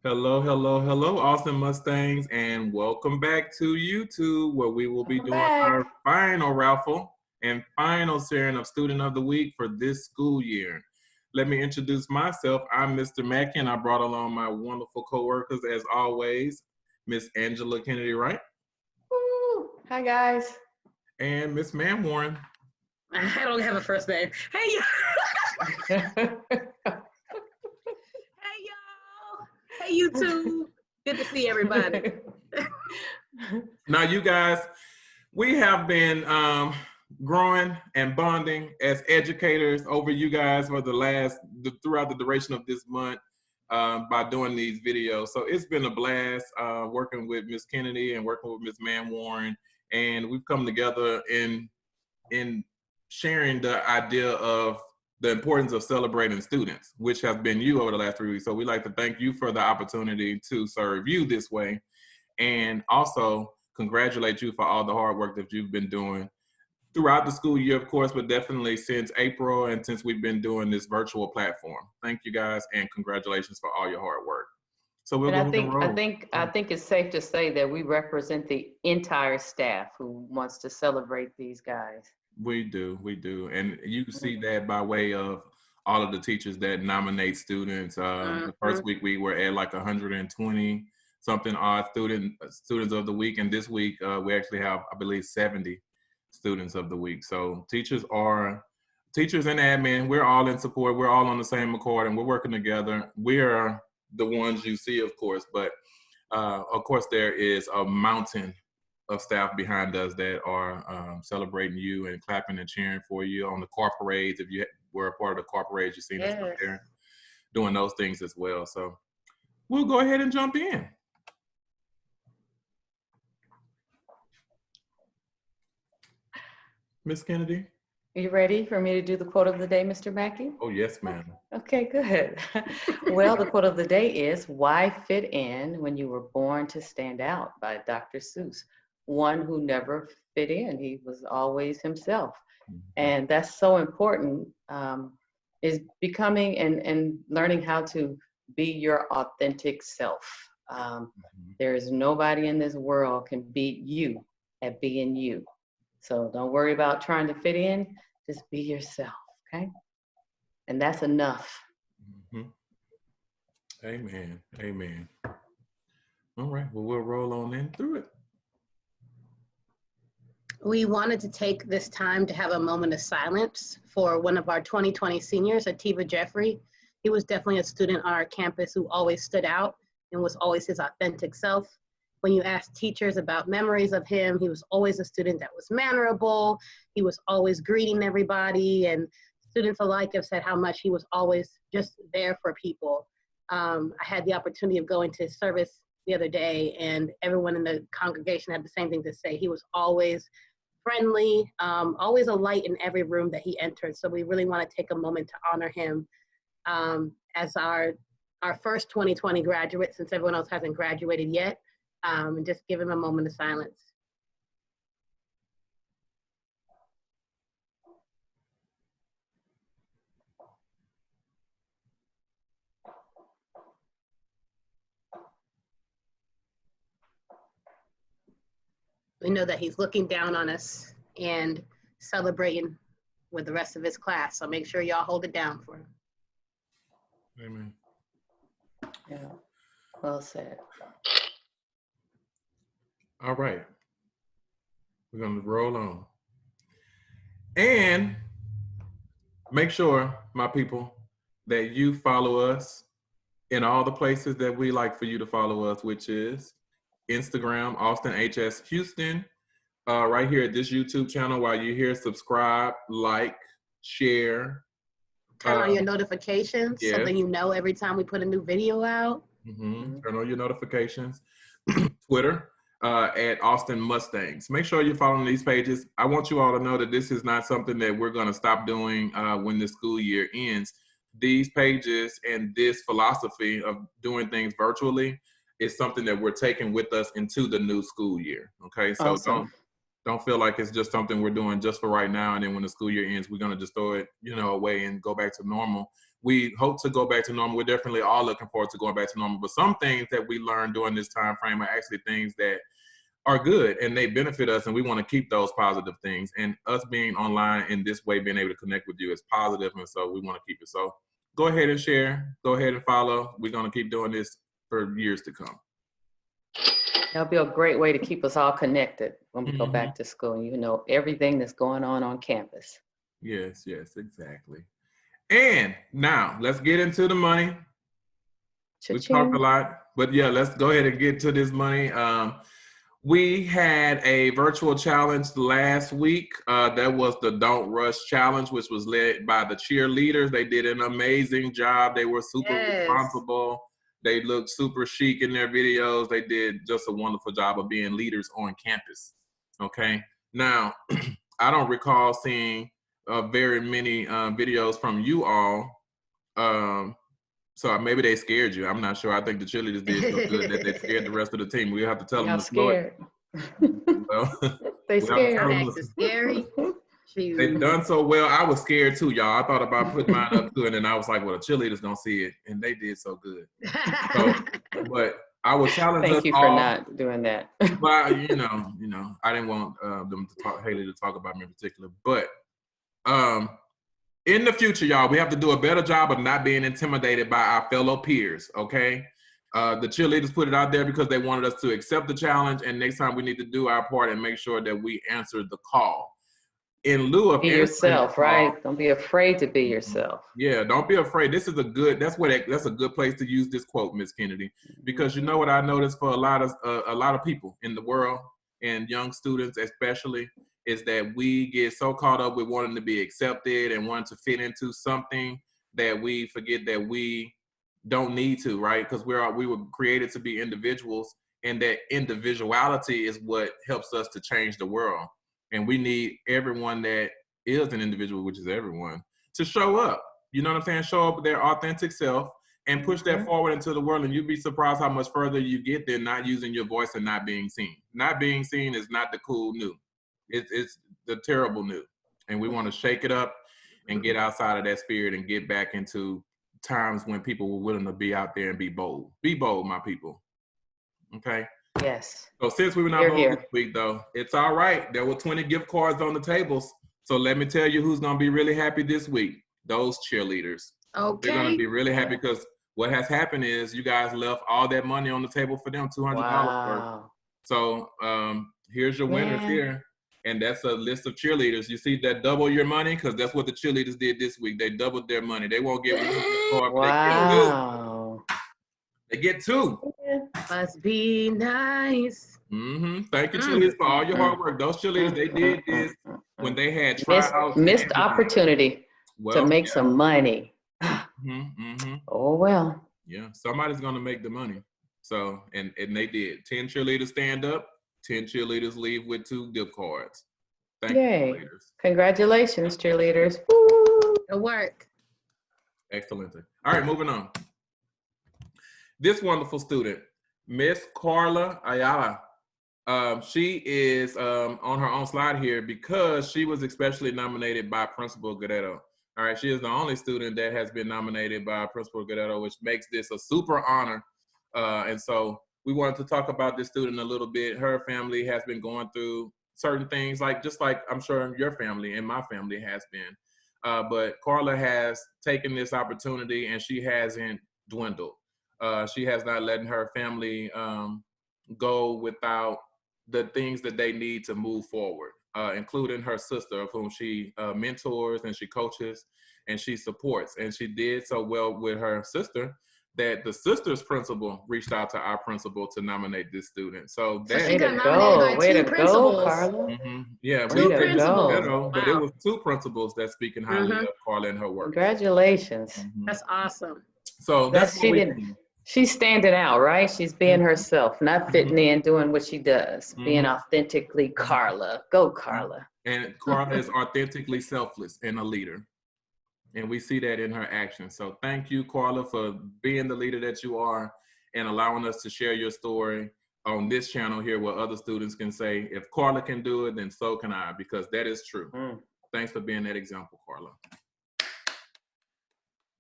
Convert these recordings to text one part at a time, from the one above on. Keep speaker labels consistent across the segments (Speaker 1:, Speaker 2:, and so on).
Speaker 1: Hello, hello, hello, Austin Mustangs, and welcome back to YouTube, where we will be
Speaker 2: Welcome
Speaker 1: doing
Speaker 2: back.
Speaker 1: our final raffle and final sharing of Student of the Week for this school year. Let me introduce myself. I'm Mr. Mackey, and I brought along my wonderful co-workers, as always, Miss Angela Kennedy Wright
Speaker 2: Woo. Hi, guys.
Speaker 1: and Miss Mam Warren.
Speaker 3: I don't have a first name. Hey, y'all. Hey, y'all. Hey, YouTube. Good to see everybody.
Speaker 1: Now, you guys, we have been growing and bonding as educators over you guys for throughout the duration of this month by doing these videos. So it's been a blast working with Miss Kennedy and working with Miss Man Warren, and we've come together in sharing the idea of the importance of celebrating students, which has been you over the last 3 weeks. So we'd like to thank you for the opportunity to serve you this way, and also congratulate you for all the hard work that you've been doing throughout the school year, of course, but definitely since April and since we've been doing this virtual platform. Thank you guys, and congratulations for all your hard work. So we'll
Speaker 2: And
Speaker 1: go ahead and roll.
Speaker 2: I think it's safe to say that we represent the entire staff who wants to celebrate these guys.
Speaker 1: We do, and you can see that by way of all of the teachers that nominate students. The first week we were at like 120 something odd students of the week, and this week we actually have, I believe, 70 students of the week. So teachers and admin, we're all in support. We're all on the same accord, and we're working together. We're the ones you see, of course, but of course there is a mountain of staff behind us that are celebrating you and clapping and cheering for you on the car parades. If you were a part of the car parades, you've seen us up there doing those things as well. So we'll go ahead and jump in. Miss Kennedy?
Speaker 2: Are you ready for me to do the quote of the day, Mr. Mackey?
Speaker 1: Oh, yes, ma'am.
Speaker 2: Okay, good. Well, the quote of the day is, "Why fit in when you were born to stand out?" by Dr. Seuss. One who never fit in. He was always himself. And that's so important, is becoming and learning how to be your authentic self. There is nobody in this world can beat you at being you. So don't worry about trying to fit in, just be yourself, okay? And that's enough.
Speaker 1: Amen, amen. All right, well, we'll roll on in through it.
Speaker 3: We wanted to take this time to have a moment of silence for one of our 2020 seniors, Ativa Jeffrey. He was definitely a student on our campus who always stood out and was always his authentic self. When you ask teachers about memories of him, he was always a student that was mannerable. He was always greeting everybody, and students alike have said how much he was always just there for people. I had the opportunity of going to service the other day, and everyone in the congregation had the same thing to say. He was always friendly, always a light in every room that he entered. So we really want to take a moment to honor him as our first 2020 graduate, since everyone else hasn't graduated yet, and just give him a moment of silence. We know that he's looking down on us and celebrating with the rest of his class. So make sure y'all hold it down for him.
Speaker 1: Amen.
Speaker 2: Yeah, well said.
Speaker 1: All right. We're going to roll on. And make sure, my people, that you follow us in all the places that we like for you to follow us, which is Instagram, Austin AHS Houston, right here at this YouTube channel. While you're here, subscribe, like, share.
Speaker 3: Turn on your notifications so that you know every time we put a new video out.
Speaker 1: Turn on your notifications. Twitter, at Austin Mustangs. Make sure you're following these pages. I want you all to know that this is not something that we're going to stop doing when the school year ends. These pages and this philosophy of doing things virtually is something that we're taking with us into the new school year. Okay, so
Speaker 2: Awesome.
Speaker 1: don't feel like it's just something we're doing just for right now, and then when the school year ends, we're going to just throw it, away and go back to normal. we hope to go back to normal. We're definitely all looking forward to going back to normal. But some things that we learned during this time frame are actually things that are good and they benefit us, and we want to keep those positive things. And us being online in this way, being able to connect with you is positive, and so we want to keep it. So go ahead and share. Go ahead and follow. We're going to keep doing this for years to come.
Speaker 2: That'll be a great way to keep us all connected when we go back to school. You know everything that's going on campus.
Speaker 1: Yes, exactly. And now let's get into the money.
Speaker 2: Cha-ching.
Speaker 1: We talked a lot, but yeah, let's go ahead and get to this money. We had a virtual challenge last week. That was the Don't Rush Challenge, which was led by the cheerleaders. They did an amazing job. They were super responsible. They looked super chic in their videos. They did just a wonderful job of being leaders on campus. Okay. Now, I don't recall seeing very many videos from you all. So maybe they scared you. I'm not sure. I think the cheerleaders did so good that they scared the rest of the team. We have to tell them to slow it. Well,
Speaker 2: they scared.
Speaker 3: Scary.
Speaker 1: They've done so well. I was scared too, y'all. I thought about putting mine up too, and then I was like, well, the cheerleaders don't see it, and they did so good. So, but I will challenge us all.
Speaker 2: Thank you for not doing that.
Speaker 1: Well, you know, I didn't want them to talk, Haley to talk about me in particular, but in the future, y'all, we have to do a better job of not being intimidated by our fellow peers, okay? The cheerleaders put it out there because they wanted us to accept the challenge, and next time we need to do our part and make sure that we answer the call. In lieu of
Speaker 2: be yourself, right? Don't be afraid to be yourself.
Speaker 1: Yeah, don't be afraid. This is a good, that's a good place to use this quote, Miss Kennedy, because you know what I noticed for a lot of people in the world, and young students especially, is that we get so caught up with wanting to be accepted and wanting to fit into something that we forget that we don't need to, right? Because we were created to be individuals, and that individuality is what helps us to change the world. And we need everyone that is an individual, which is everyone, to show up. You know what I'm saying? Show up their authentic self and push that forward into the world. And you'd be surprised how much further you get than not using your voice and not being seen. Not being seen is not the cool new. It's the terrible new. And we want to shake it up and get outside of that spirit and get back into times when people were willing to be out there and be bold. Be bold, my people. Okay?
Speaker 2: Yes.
Speaker 1: So since we were not bold this week, though, it's all right. There were 20 gift cards on the tables. So let me tell you who's going to be really happy this week. Those cheerleaders. Okay. They're going to be really happy because what has happened is you guys left all that money on the table for them, $200 worth. So here's your winners here. And that's a list of cheerleaders. You see that double your money? Because that's what the cheerleaders did this week. They doubled their money. They won't get one gift card, but they get two.
Speaker 3: Must be nice.
Speaker 1: Thank you, cheerleaders, for all your hard work. Those cheerleaders, they did this when they had trials.
Speaker 2: Missed opportunity to make some money. Oh, well.
Speaker 1: Yeah, somebody's going to make the money. So, and they did. 10 cheerleaders stand up, 10 cheerleaders leave with 2 gift cards. Thank you, cheerleaders.
Speaker 2: Congratulations, cheerleaders. Woo!
Speaker 3: Good work.
Speaker 1: Excellent. All right, moving on. This wonderful student, Miss Carla Ayala, she is on her own slide here because she was especially nominated by Principal Guerrero. All right, she is the only student that has been nominated by Principal Guerrero, which makes this a super honor. And so we wanted to talk about this student a little bit. Her family has been going through certain things, just like I'm sure your family and my family has been. But Carla has taken this opportunity and she hasn't dwindled. She has not let her family go without the things that they need to move forward, including her sister, of whom she mentors and she coaches and she supports. And she did so well with her sister that the sister's principal reached out to our principal to nominate this student. So that
Speaker 2: way to go, Carla.
Speaker 1: Yeah,
Speaker 3: two principals.
Speaker 1: But it was 2 principals that's speaking highly of Carla and her work.
Speaker 2: Congratulations.
Speaker 3: That's awesome.
Speaker 1: So that's what we did.
Speaker 2: She's standing out, right? She's being herself, not fitting in, doing what she does, being authentically Carla. Go, Carla.
Speaker 1: And Carla is authentically selfless and a leader. And we see that in her actions. So thank you, Carla, for being the leader that you are and allowing us to share your story on this channel here where other students can say, if Carla can do it, then so can I, because that is true. Thanks for being that example, Carla.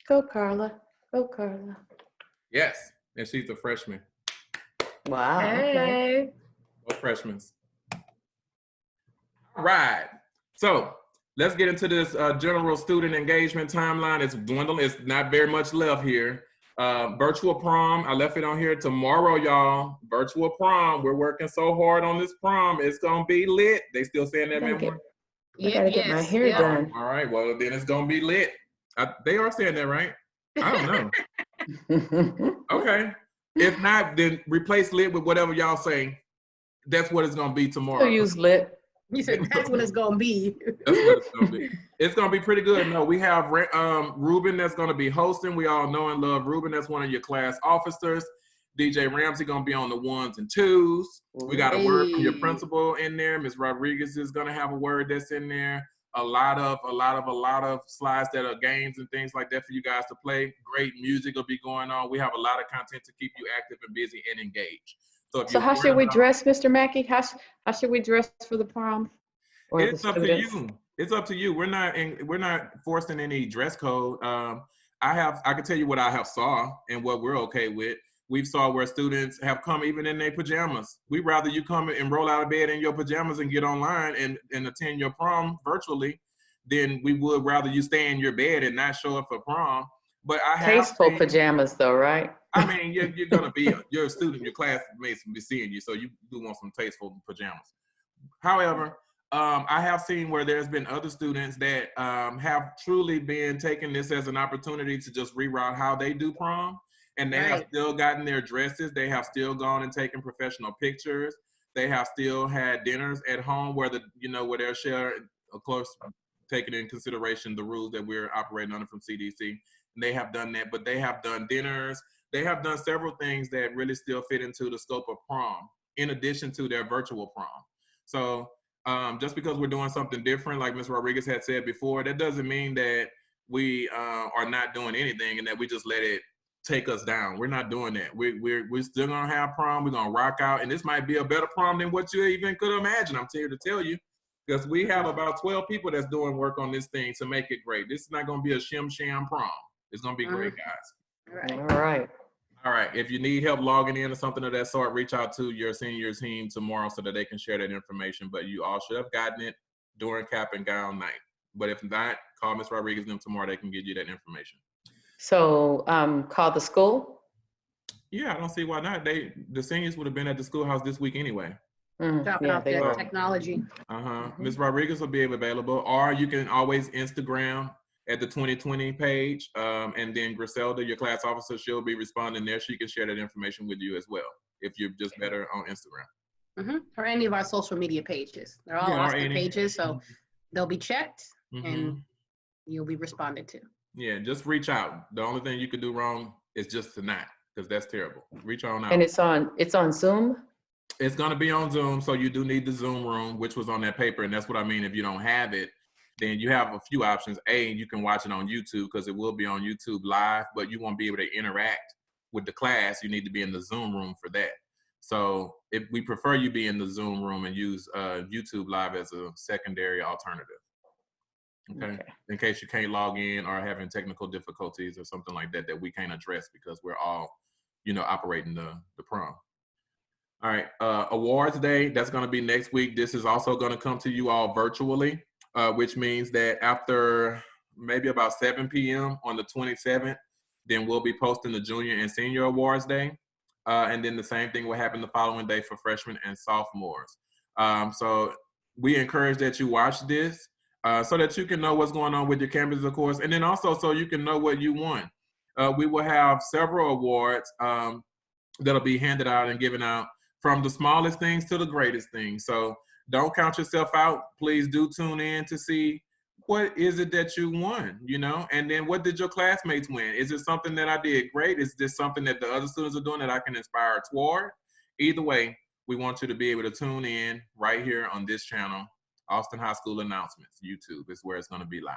Speaker 2: Go, Carla. Go, Carla.
Speaker 1: Yes, and she's a freshman.
Speaker 2: Wow. Okay.
Speaker 3: Hey.
Speaker 1: Both freshmen. All right. So let's get into this general student engagement timeline. It's dwindling. It's not very much left here. Virtual prom. I left it on here tomorrow, y'all. Virtual prom. We're working so hard on this prom. It's gonna be lit. They still saying that, man.
Speaker 2: I gotta get my hair done.
Speaker 1: All right. Well, then it's gonna be lit. They are saying that, right? I don't know. Okay. If not, then replace lit with whatever y'all say. That's what it's gonna be tomorrow.
Speaker 2: So use lit.
Speaker 3: He said that's what it's gonna be.
Speaker 1: That's what it's gonna be. It's gonna be pretty good. No, we have Ruben that's gonna be hosting. We all know and love Ruben. That's one of your class officers. DJ Ramsey gonna be on the 1s and 2s. We got a word from your principal in there. Ms. Rodriguez is gonna have a word that's in there. A lot of slides that are games and things like that for you guys to play. Great music will be going on. We have a lot of content to keep you active and busy and engaged.
Speaker 2: So how should we dress, Mr. Mackey? How should we dress for the prom? Or
Speaker 1: it's up to you. It's up to you. We're not forcing any dress code. I can tell you what I have saw and what we're okay with. We've saw where students have come even in their pajamas. We'd rather you come and roll out of bed in your pajamas and get online and attend your prom virtually than we would rather you stay in your bed and not show up for prom. But I have
Speaker 2: tasteful pajamas though, right?
Speaker 1: I mean, you're gonna be you're a student. Your classmates will be seeing you, so you do want some tasteful pajamas. However, I have seen where there's been other students that have truly been taking this as an opportunity to just reroute how they do prom, and they have still gotten their dresses. They have still gone and taken professional pictures. They have still had dinners at home where where they're sharing, of course, taking in consideration the rules that we're operating under from CDC. And they have done that, but they have done dinners. They have done several things that really still fit into the scope of prom, in addition to their virtual prom. So just because we're doing something different, like Ms. Rodriguez had said before, that doesn't mean that we are not doing anything and that we just let it take us down. We're not doing that. We're still gonna have prom. We're gonna rock out, and this might be a better prom than what you even could imagine. I'm here to tell you, because we have about 12 people that's doing work on this thing to make it great. This is not gonna be a shim-sham prom. It's gonna be great, guys.
Speaker 2: All right.
Speaker 1: All right. If you need help logging in or something of that sort, reach out to your senior team tomorrow so that they can share that information. But you all should have gotten it during cap and gown night. But if not, call Ms. Rodriguez and them tomorrow. They can give you that information.
Speaker 2: So call the school?
Speaker 1: Yeah, I don't see why not. The seniors would have been at the schoolhouse this week anyway.
Speaker 3: Dropping off their technology.
Speaker 1: Ms. Rodriguez will be available, or you can always Instagram at the 2020 page, and then Griselda, your class officer, she'll be responding there. She can share that information with you as well if you're just better on Instagram.
Speaker 3: Or any of our social media pages. They're all Austin pages, so they'll be checked and you'll be responded to.
Speaker 1: Yeah, just reach out. The only thing you could do wrong is just to not, because that's terrible. Reach on out.
Speaker 2: And it's on Zoom?
Speaker 1: It's gonna be on Zoom, so you do need the Zoom room, which was on that paper, and that's what I mean. If you don't have it, then you have a few options. You can watch it on YouTube because it will be on YouTube live, but you won't be able to interact with the class. You need to be in the Zoom room for that. So if we prefer you be in the Zoom room and use YouTube live as a secondary alternative. Okay. In case you can't log in or having technical difficulties or something like that we can't address because we're all, operating the prom. All right. Awards Day, that's going to be next week. This is also going to come to you all virtually. Which means that after maybe about 7 p.m. on the 27th, then we'll be posting the Junior and Senior Awards Day. And then the same thing will happen the following day for freshmen and sophomores. So we encourage that you watch this so that you can know what's going on with your campus, of course, and then also so you can know what you won. We will have several awards that'll be handed out and given out, from the smallest things to the greatest things. So don't count yourself out. Please do tune in to see what is it that you won, and then what did your classmates win? Is it something that I did great? Is this something that the other students are doing that I can inspire toward? Either way, we want you to be able to tune in right here on this channel, Austin High School Announcements. YouTube is where it's going to be live.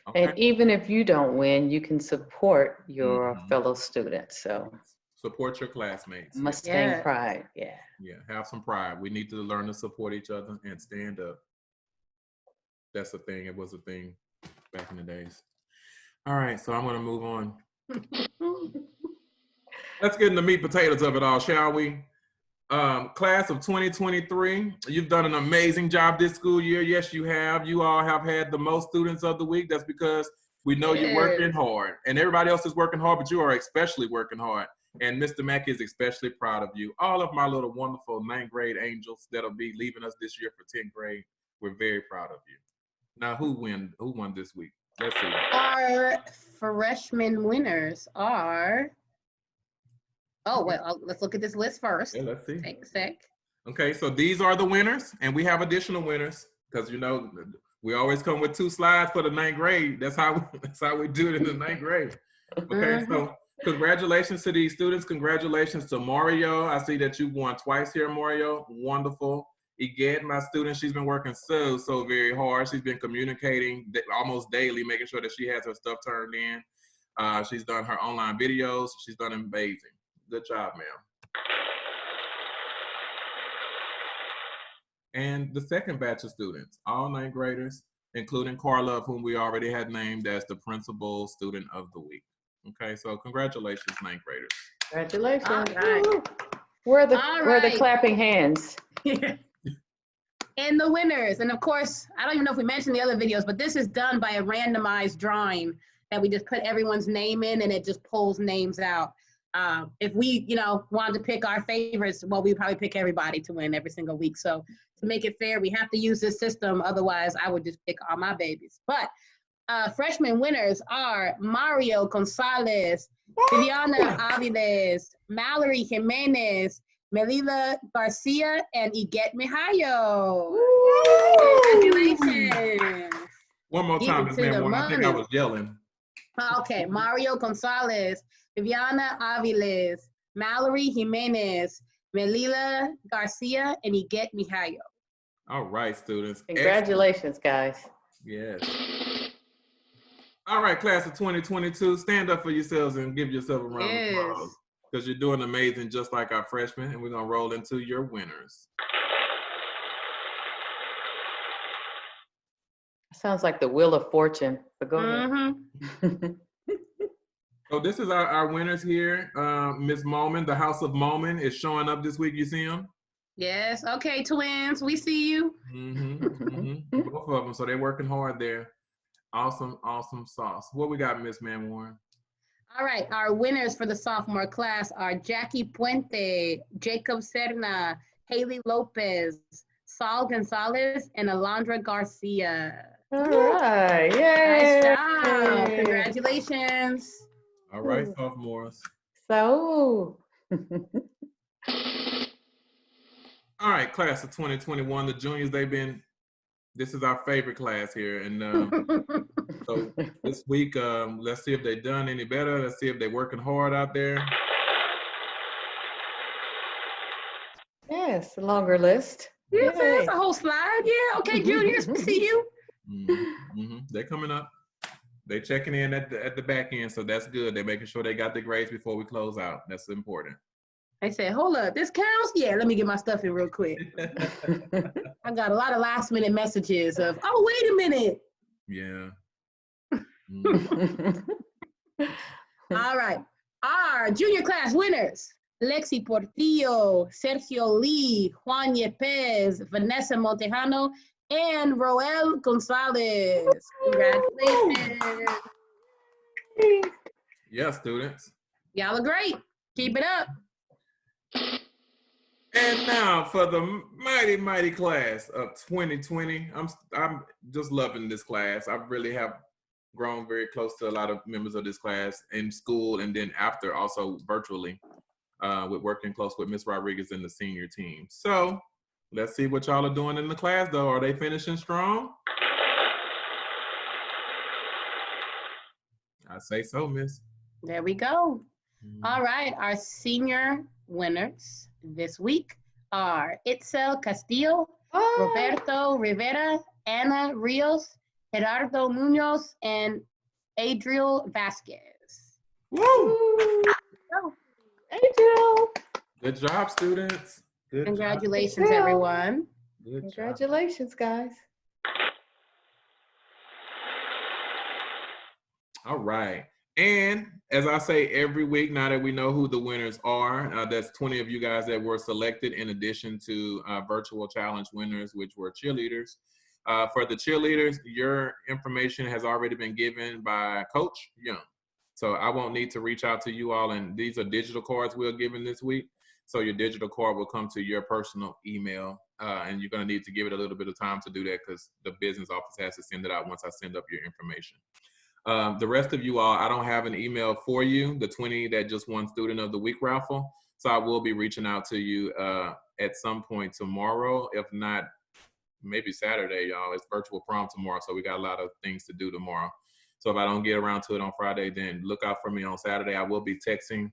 Speaker 1: Okay?
Speaker 2: And even if you don't win, you can support your fellow students. So
Speaker 1: support your classmates.
Speaker 2: Mustang pride, yeah,
Speaker 1: have some pride. We need to learn to support each other and stand up. That's a thing. It was a thing back in the days. All right, so I'm gonna move on. Let's get into the meat potatoes of it all, shall we? Class of 2023, you've done an amazing job this school year. Yes, you have. You all have had the most students of the week. That's because we know you're working hard. And everybody else is working hard, but you are especially working hard. And Mr. Mack is especially proud of you. All of my little wonderful 9th grade angels that'll be leaving us this year for 10th grade, we're very proud of you. Now, who won this week? Let's see.
Speaker 3: Our freshman winners are, oh, well, let's look at this list first.
Speaker 1: Yeah, let's see.
Speaker 3: Take a sec.
Speaker 1: Okay, so these are the winners, and we have additional winners because we always come with 2 slides for the 9th grade. That's how we do it in the 9th grade. Okay, so congratulations to these students. Congratulations to Mario. I see that you won twice here, Mario. Wonderful. Iged, my student, she's been working so very hard. She's been communicating almost daily, making sure that she has her stuff turned in. She's done her online videos. She's done amazing. Good job, ma'am. And the second batch of students, all 9th graders, including Carla, of whom we already had named as the principal student of the week. Okay, so congratulations, 9th graders.
Speaker 2: Congratulations.
Speaker 3: All right.
Speaker 2: Where are the clapping hands?
Speaker 3: And the winners. And of course, I don't even know if we mentioned the other videos, but this is done by a randomized drawing that we just put everyone's name in and it just pulls names out. If we, wanted to pick our favorites, well, we'd probably pick everybody to win every single week. So to make it fair, we have to use this system. Otherwise, I would just pick all my babies. But freshman winners are Mario Gonzalez, Viviana Aviles, Mallory Jimenez, Melila Garcia, and Iged Mijayo. Congratulations.
Speaker 1: One more time, Ms. Mann. I think I was yelling.
Speaker 3: Okay, Mario Gonzalez, Viviana Aviles, Mallory Jimenez, Melila Garcia, and Iged Mijayo.
Speaker 1: All right, students.
Speaker 2: Congratulations, guys.
Speaker 1: Yes. All right, class of 2022, stand up for yourselves and give yourself a round of applause because you're doing amazing just like our freshmen, and we're going to roll into your winners.
Speaker 2: Sounds like the Wheel of Fortune, but go ahead.
Speaker 1: So this is our winners here. Ms. Moman, the House of Moman, is showing up this week. You see them?
Speaker 3: Yes. Okay, twins, we see you.
Speaker 1: Both of them. So they're working hard there. Awesome, awesome sauce. What we got, Miss Man Warren?
Speaker 3: All right, our winners for the sophomore class are Jackie Puente, Jacob Serna, Haley Lopez, Saul Gonzalez, and Alondra Garcia.
Speaker 2: All right, yay!
Speaker 3: Nice job. Congratulations.
Speaker 1: All right, sophomores.
Speaker 2: So.
Speaker 1: All right, class of 2021, the juniors, this is our favorite class here. And so this week, let's see if they've done any better. Let's see if they're working hard out there.
Speaker 2: Yes, a longer list.
Speaker 3: Yeah, that's a whole slide. Yeah, okay, juniors, we see you.
Speaker 1: They're coming up. They're checking in at the back end, so that's good. They're making sure they got the grades before we close out. That's important.
Speaker 3: I said, hold up, this counts? Yeah, let me get my stuff in real quick. I got a lot of last minute messages of, oh, wait a minute.
Speaker 1: Yeah.
Speaker 3: All right. Our junior class winners, Lexi Portillo, Sergio Lee, Juan Yepes, Vanessa Montejano, and Roel Gonzalez. Congratulations.
Speaker 1: Yeah, students.
Speaker 3: Y'all are great. Keep it up.
Speaker 1: And now for the mighty, mighty class of 2020. I'm just loving this class. I really have grown very close to a lot of members of this class in school and then after also virtually with working close with Ms. Rodriguez and the senior team. So let's see what y'all are doing in the class though. Are they finishing strong? I say so, miss.
Speaker 3: There we go. All right, our senior winners this week are Itzel Castillo, Roberto Rivera, Ana Rios, Gerardo Munoz, and Adriel Vasquez.
Speaker 1: Woo!
Speaker 2: Adriel.
Speaker 1: Good job, students. Good
Speaker 3: Congratulations,
Speaker 2: job.
Speaker 3: everyone.
Speaker 1: Good
Speaker 2: Congratulations, guys.
Speaker 1: All right. And as I say every week, now that we know who the winners are, that's 20 of you guys that were selected in addition to virtual challenge winners, which were cheerleaders. For the cheerleaders, your information has already been given by Coach Young. So I won't need to reach out to you all. And these are digital cards we're giving this week. So your digital card will come to your personal email. And you're going to need to give it a little bit of time to do that because the business office has to send it out once I send up your information. The rest of you all, I don't have an email for you, the 20 that just won Student of the Week raffle. So I will be reaching out to you at some point tomorrow. If not, maybe Saturday, y'all. It's virtual prom tomorrow, so we got a lot of things to do tomorrow. So if I don't get around to it on Friday, then look out for me on Saturday. I will be texting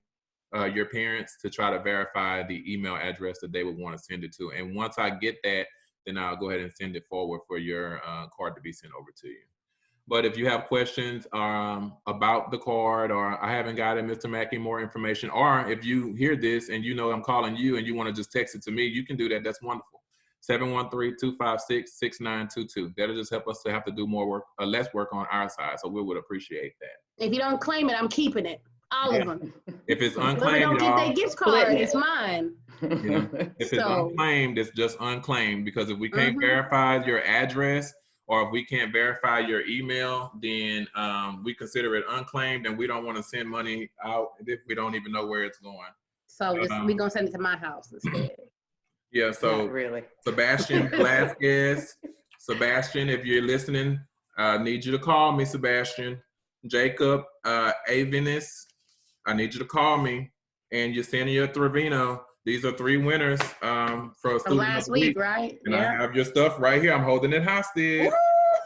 Speaker 1: your parents to try to verify the email address that they would want to send it to. And once I get that, then I'll go ahead and send it forward for your card to be sent over to you. But if you have questions about the card, or I haven't gotten Mr. Mackey more information, or if you hear this and you know I'm calling you and you want to just text it to me, you can do that. That's wonderful. 713-256-6922. That'll just help us to have to do more work, less work on our side. So we would appreciate that.
Speaker 3: If you don't claim it, I'm keeping it. All of them.
Speaker 1: If it's
Speaker 3: Whoever
Speaker 1: unclaimed,
Speaker 3: don't get
Speaker 1: y'all,
Speaker 3: their gift card, it's mine.
Speaker 1: yeah. If it's
Speaker 3: So-
Speaker 1: unclaimed, it's just unclaimed, because if we can't verify your address, or if we can't verify your email, then we consider it unclaimed, and we don't want to send money out if we don't even know where it's going.
Speaker 3: So we're going to send it to my house instead.
Speaker 1: Yeah, so
Speaker 2: Not really.
Speaker 1: Sebastian Velasquez, Sebastian, if you're listening, I need you to call me, Sebastian. Jacob Avenis, I need you to call me. And Yesenia Trevino, these are 3 winners for
Speaker 3: From
Speaker 1: Student
Speaker 3: last
Speaker 1: of the
Speaker 3: week, right?
Speaker 1: And I have your stuff right here. I'm holding it hostage.
Speaker 3: Woo, look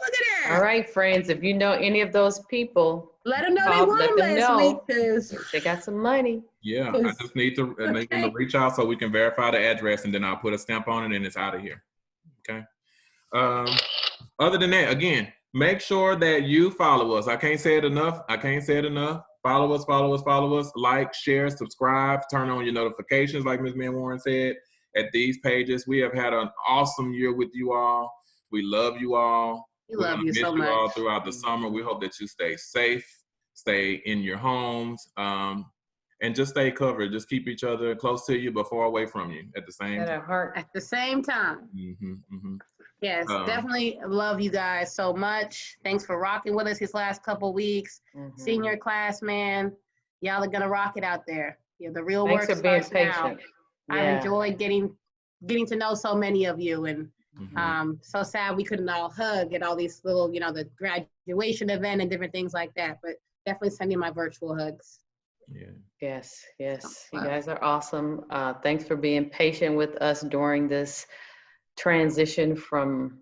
Speaker 3: at that.
Speaker 2: All right, friends, if you know any of those people,
Speaker 3: Let them know they
Speaker 2: Let
Speaker 3: won
Speaker 2: them
Speaker 3: last
Speaker 2: know.
Speaker 3: week. 'Cause
Speaker 2: they got some money.
Speaker 1: Yeah, I just need to need them to reach out so we can verify the address, and then I'll put a stamp on it and it's out of here. Okay. Other than that, again, make sure that you follow us. I can't say it enough. Follow us, like, share, subscribe, turn on your notifications, like Ms. Man Warren said, at these pages. We have had an awesome year with you all. We love you all.
Speaker 3: we
Speaker 1: We're
Speaker 3: love
Speaker 1: gonna
Speaker 3: you
Speaker 1: miss
Speaker 3: so
Speaker 1: you
Speaker 3: much.
Speaker 1: all throughout the summer. We hope that you stay safe, stay in your homes, and just stay covered. Just keep each other close to you but far away from you at the same
Speaker 2: At
Speaker 1: time.
Speaker 2: our heart.
Speaker 3: At the same time. Yes, definitely love you guys so much. Thanks for rocking with us these last couple weeks. Senior class, man, y'all are gonna rock it out there. Yeah, the real
Speaker 2: Thanks
Speaker 3: work
Speaker 2: for being
Speaker 3: starts now.
Speaker 2: patient.
Speaker 3: I enjoyed getting to know so many of you, and so sad we couldn't all hug at all these little, the graduation event and different things like that. But definitely sending my virtual hugs.
Speaker 1: Yeah.
Speaker 2: Yes. You guys are awesome. Thanks for being patient with us during this transition from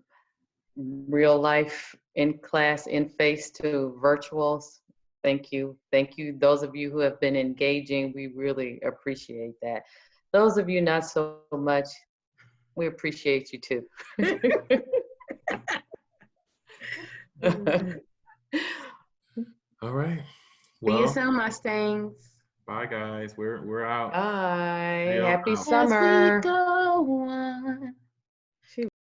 Speaker 2: real life in class, in face to virtuals. Thank you. Those of you who have been engaging, we really appreciate that. Those of you not so much, we appreciate you too.
Speaker 1: All right.
Speaker 3: See you
Speaker 1: Well,
Speaker 3: soon, Mustangs.
Speaker 1: bye guys. We're out.
Speaker 2: Bye.
Speaker 1: Yeah.
Speaker 2: Happy
Speaker 1: As we
Speaker 2: summer.
Speaker 3: As we go on.